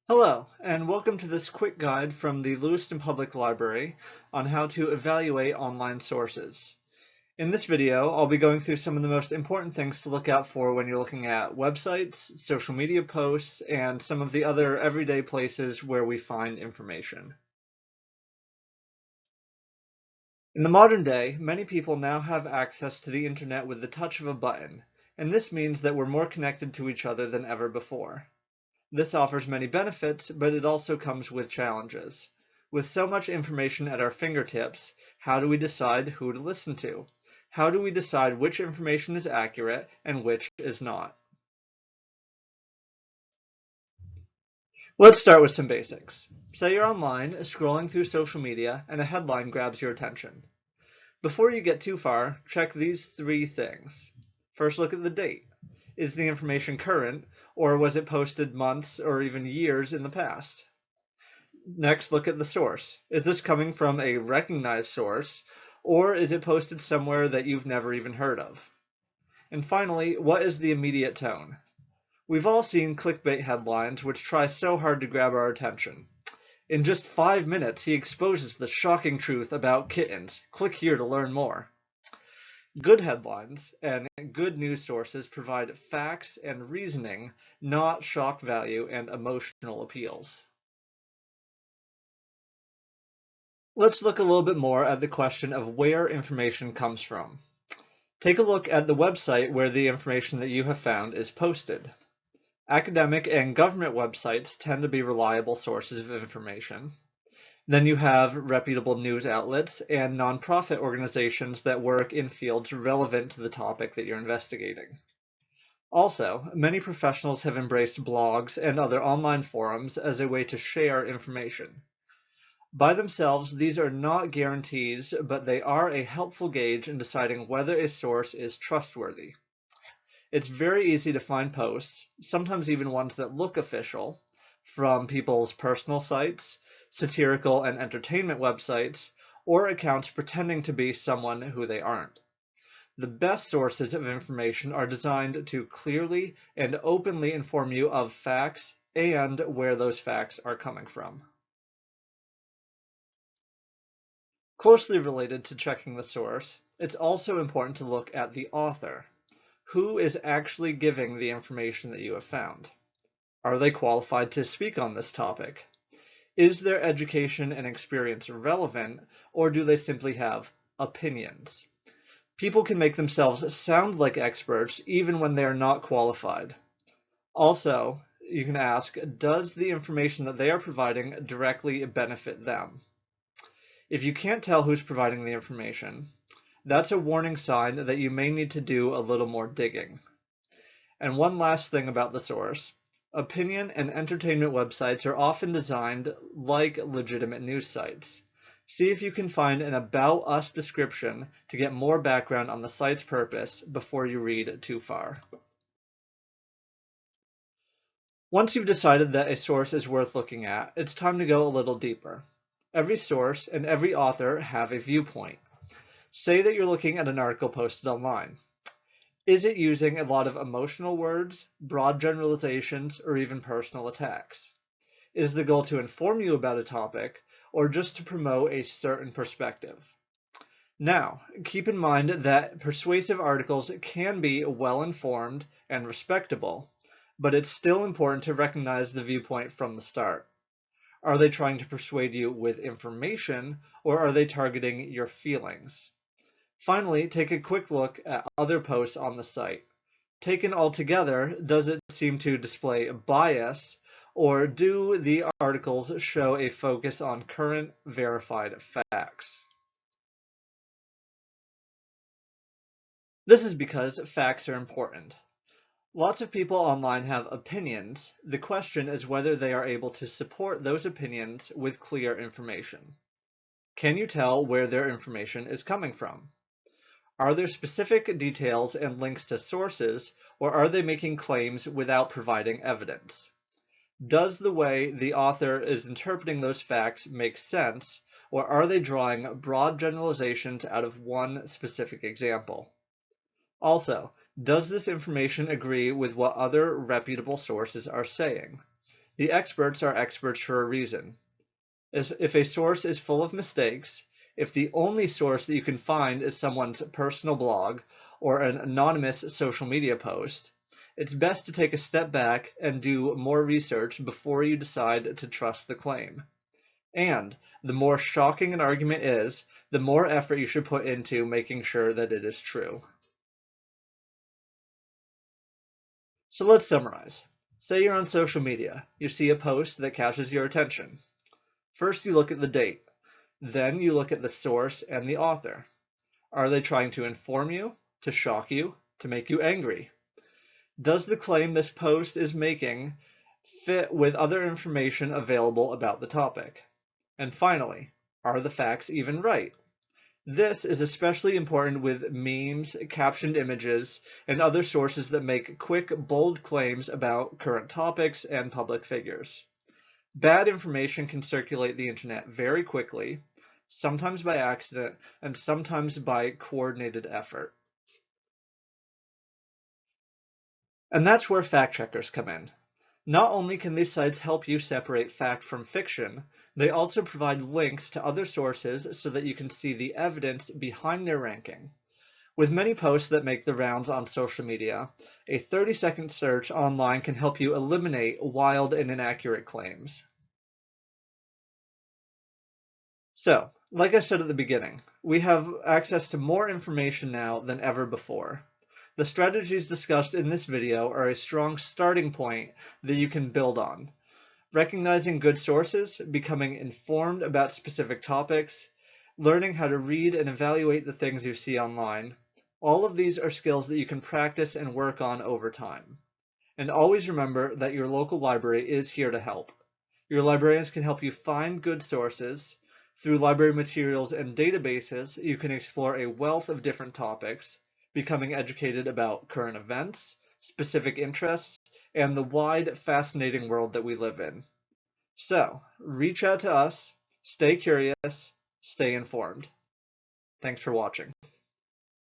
Hello, and welcome to this quick guide from the Lewiston Public Library on how to evaluate online sources. In this video, I'll be going through some of the most important things to look out for when you're looking at websites, social media posts, and some of the other everyday places where we find information. In the modern day, many people now have access to the internet with the touch of a button, and this means that we're more connected to each other than ever before. This offers many benefits, but it also comes with challenges. With so much information at our fingertips, how do we decide who to listen to? How do we decide which information is accurate and which is not? Let's start with some basics. Say you're online, scrolling through social media, and a headline grabs your attention. Before you get too far, check these three things. First, look at the date. Is the information current, or was it posted months or even years in the past? Next, look at the source. Is this coming from a recognized source, or is it posted somewhere that you've never even heard of? And finally, what is the immediate tone? We've all seen clickbait headlines which try so hard to grab our attention. In just 5 minutes, he exposes the shocking truth about kittens. Click here to learn more. Good headlines and good news sources provide facts and reasoning, not shock value and emotional appeals. Let's look a little bit more at the question of where information comes from. Take a look at the website where the information that you have found is posted. Academic and government websites tend to be reliable sources of information. Then you have reputable news outlets and nonprofit organizations that work in fields relevant to the topic that you're investigating. Also, many professionals have embraced blogs and other online forums as a way to share information. By themselves, these are not guarantees, but they are a helpful gauge in deciding whether a source is trustworthy. It's very easy to find posts, sometimes even ones that look official, from people's personal sites, satirical and entertainment websites, or accounts pretending to be someone who they aren't. The best sources of information are designed to clearly and openly inform you of facts and where those facts are coming from. Closely related to checking the source, it's also important to look at the author. Who is actually giving the information that you have found? Are they qualified to speak on this topic? Is their education and experience relevant, or do they simply have opinions? People can make themselves sound like experts even when they are not qualified. Also, you can ask, does the information that they are providing directly benefit them? If you can't tell who's providing the information, that's a warning sign that you may need to do a little more digging. And one last thing about the source. Opinion and entertainment websites are often designed like legitimate news sites. See if you can find an About Us description to get more background on the site's purpose before you read too far. Once you've decided that a source is worth looking at, it's time to go a little deeper. Every source and every author have a viewpoint. Say that you're looking at an article posted online. Is it using a lot of emotional words, broad generalizations, or even personal attacks? Is the goal to inform you about a topic, or just to promote a certain perspective? Now, keep in mind that persuasive articles can be well-informed and respectable, but it's still important to recognize the viewpoint from the start. Are they trying to persuade you with information, or are they targeting your feelings? Finally, take a quick look at other posts on the site. Taken all together, does it seem to display bias, or do the articles show a focus on current verified facts? This is because facts are important. Lots of people online have opinions. The question is whether they are able to support those opinions with clear information. Can you tell where their information is coming from? Are there specific details and links to sources, or are they making claims without providing evidence? Does the way the author is interpreting those facts make sense, or are they drawing broad generalizations out of one specific example? Also, does this information agree with what other reputable sources are saying? The experts are experts for a reason. If a source is full of mistakes, if the only source that you can find is someone's personal blog or an anonymous social media post, it's best to take a step back and do more research before you decide to trust the claim. And the more shocking an argument is, the more effort you should put into making sure that it is true. So let's summarize. Say you're on social media. You see a post that catches your attention. First, you look at the date. Then you look at the source and the author. Are they trying to inform you, to shock you, to make you angry? Does the claim this post is making fit with other information available about the topic? And finally, are the facts even right? This is especially important with memes, captioned images, and other sources that make quick, bold claims about current topics and public figures. Bad information can circulate the internet very quickly, sometimes by accident, and sometimes by coordinated effort. And that's where fact checkers come in. Not only can these sites help you separate fact from fiction, they also provide links to other sources so that you can see the evidence behind their ranking. With many posts that make the rounds on social media, a 30-second search online can help you eliminate wild and inaccurate claims. So, like I said at the beginning, we have access to more information now than ever before. The strategies discussed in this video are a strong starting point that you can build on. Recognizing good sources, becoming informed about specific topics, learning how to read and evaluate the things you see online. All of these are skills that you can practice and work on over time. And always remember that your local library is here to help. Your librarians can help you find good sources. Through library materials and databases, you can explore a wealth of different topics, becoming educated about current events, specific interests, and the wide, fascinating world that we live in. So, reach out to us, stay curious, stay informed. Thanks for watching.